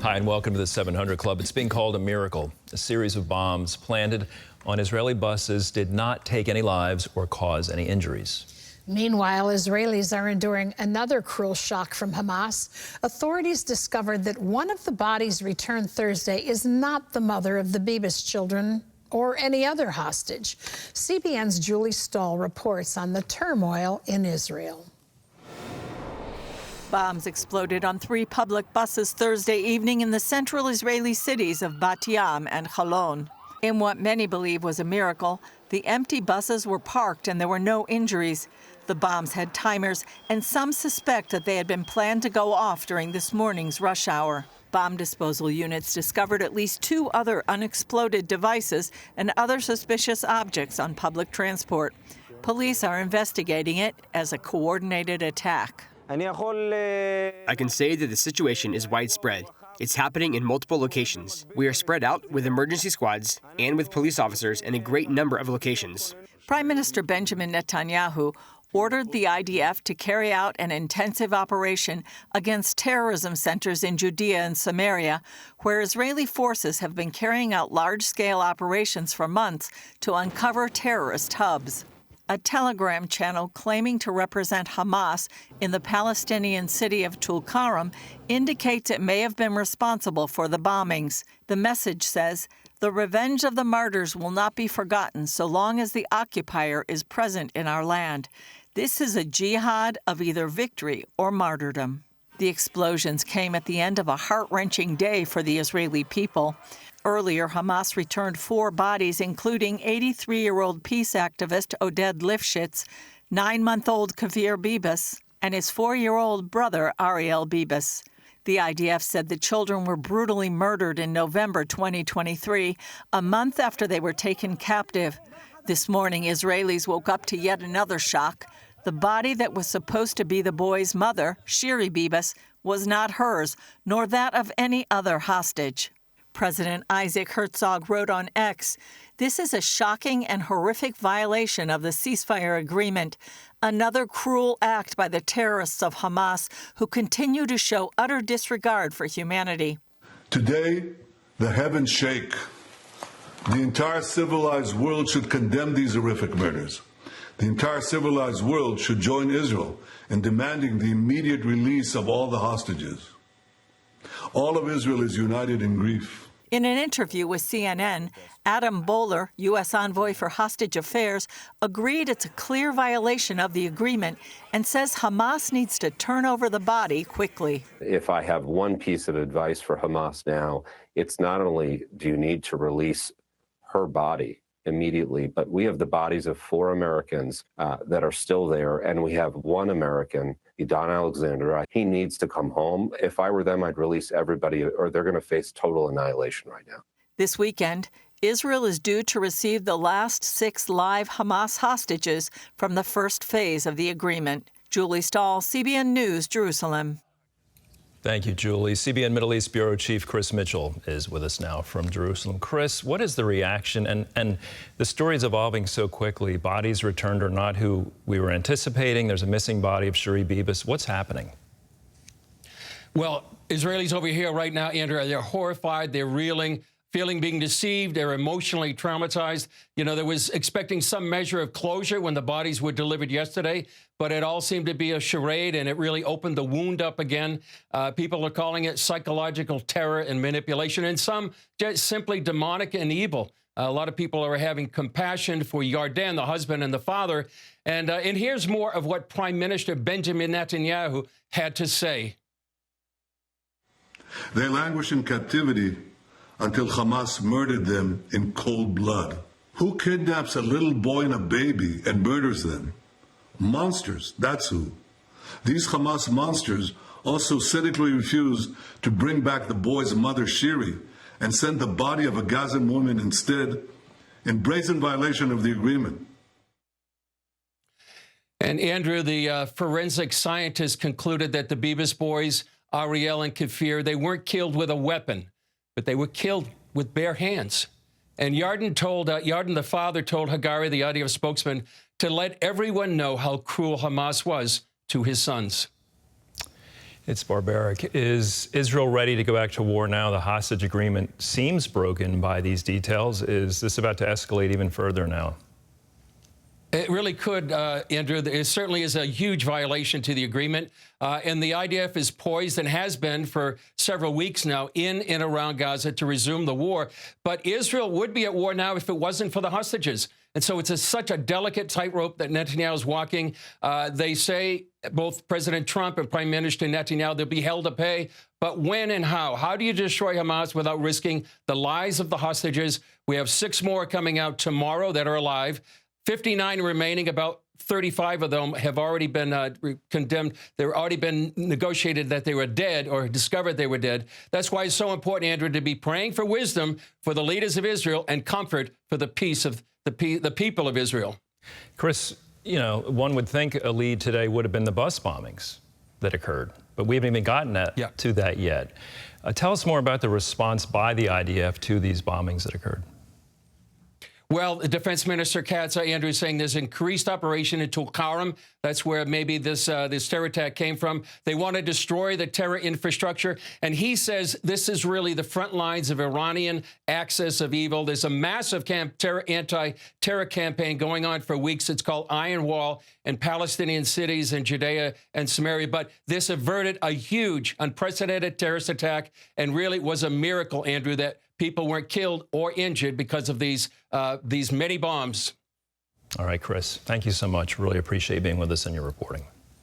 Hi, and welcome to the 700 Club. It's being called a miracle. A series of bombs planted on Israeli buses did not take any lives or cause any injuries. Meanwhile, Israelis are enduring another cruel shock from Hamas. Authorities discovered that one of the bodies returned Thursday is not the mother of the Bibas children or any other hostage. CBN's Julie Stahl reports on the turmoil in Israel. Bombs exploded on 3 public buses Thursday evening in the central Israeli cities of Bat Yam and Holon. In what many believe was a miracle, the empty buses were parked and there were no injuries. The bombs had timers, and some suspect that they had been planned to go off during this morning's rush hour. Bomb disposal units discovered at least 2 other unexploded devices and other suspicious objects on public transport. Police are investigating it as a coordinated attack. I can say that the situation is widespread. It's happening in multiple locations. We are spread out with emergency squads and with police officers in a great number of locations. Prime Minister Benjamin Netanyahu ordered the IDF to carry out an intensive operation against terrorism centers in Judea and Samaria, where Israeli forces have been carrying out large-scale operations for months to uncover terrorist hubs. A Telegram channel claiming to represent Hamas in the Palestinian city of Tulkarem indicates it may have been responsible for the bombings. The message says, "The revenge of the martyrs will not be forgotten so long as the occupier is present in our land. This is a jihad of either victory or martyrdom." The explosions came at the end of a heart-wrenching day for the Israeli people. Earlier, Hamas returned 4 bodies, including 83-year-old peace activist Oded Lifshitz, 9-month-old Kavir Bibas, and his 4-year-old brother Ariel Bibas. The IDF said the children were brutally murdered in November 2023, a month after they were taken captive. This morning, Israelis woke up to yet another shock. The body that was supposed to be the boy's mother, Shiri Bibas, was not hers, nor that of any other hostage. President Isaac Herzog wrote on X, "This is a shocking and horrific violation of the ceasefire agreement, another cruel act by the terrorists of Hamas who continue to show utter disregard for humanity." Today, the heavens shake. The entire civilized world should condemn these horrific murders. The entire civilized world should join Israel in demanding the immediate release of all the hostages. All of Israel is united in grief. In an interview with CNN, Adam Bowler, U.S. envoy for hostage affairs, agreed it's a clear violation of the agreement and says Hamas needs to turn over the body quickly. If I have one piece of advice for Hamas now, it's not only do you need to release her body immediately, but we have the bodies of 4 Americans that are still there, and we have 1 American, Don Alexander. He needs to come home. If I were them, I'd release everybody, or they're going to face total annihilation right now. This weekend, Israel is due to receive the last 6 live Hamas hostages from the first phase of the agreement. Julie Stahl, CBN News, Jerusalem. Thank you, Julie. CBN Middle East Bureau Chief Chris Mitchell is with us now from Jerusalem. Chris, what is the reaction? And the story is evolving so quickly. Bodies returned or not who we were anticipating. There's a missing body of Shiri Bibas. What's happening? Well, Israelis over here right now, Andrew, they're horrified. They're reeling, feeling being deceived. They're emotionally traumatized. You know, there was expecting some measure of closure when the bodies were delivered yesterday, but it all seemed to be a charade, and it really opened the wound up again. People are calling it psychological terror and manipulation, and some just simply demonic and evil. A lot of people are having compassion for Yarden, the husband and the father. And here's more of what Prime Minister Benjamin Netanyahu had to say. They languish in captivity until Hamas murdered them in cold blood. Who kidnaps a little boy and a baby and murders them? Monsters, that's who. These Hamas monsters also cynically refused to bring back the boy's mother, Shiri, and send the body of a Gazan woman instead, in brazen violation of the agreement. And Andrew, the forensic scientists concluded that the Bibas boys, Ariel and Kafir, they weren't killed with a weapon, but they were killed with bare hands. And Yarden the father told Hagari, the IDF spokesman, to let everyone know how cruel Hamas was to his sons. It's barbaric. Is Israel ready to go back to war now? The hostage agreement seems broken by these details. Is this about to escalate even further now? It really could, Andrew. It certainly is a huge violation to the agreement. And the IDF is poised and has been for several weeks now in and around Gaza to resume the war. But Israel would be at war now if it wasn't for the hostages. And so it's such a delicate tightrope that Netanyahu is walking. They say, both President Trump and Prime Minister Netanyahu, they'll be held to pay. But when and how? How do you destroy Hamas without risking the lives of the hostages? We have 6 more coming out tomorrow that are alive. 59 remaining, about 35 of them have already been condemned. They've already been negotiated that they were dead or discovered they were dead. That's why it's so important, Andrew, to be praying for wisdom for the leaders of Israel and comfort for the peace of the people of Israel. Chris, you know, one would think a lead today would have been the bus bombings that occurred, but we haven't even gotten to that yet. Tell us more about the response by the IDF to these bombings that occurred. Well, the Defense Minister Katz, Andrew, is saying there's increased operation in Tulkarem. That's where maybe this terror attack came from. They want to destroy the terror infrastructure. And he says this is really the front lines of Iranian axis of evil. There's a massive anti-terror campaign going on for weeks. It's called Iron Wall in Palestinian cities in Judea and Samaria. But this averted a huge, unprecedented terrorist attack and really was a miracle, Andrew, that people weren't killed or injured because of these many bombs. All right, Chris, thank you so much. Really appreciate being with us and your reporting.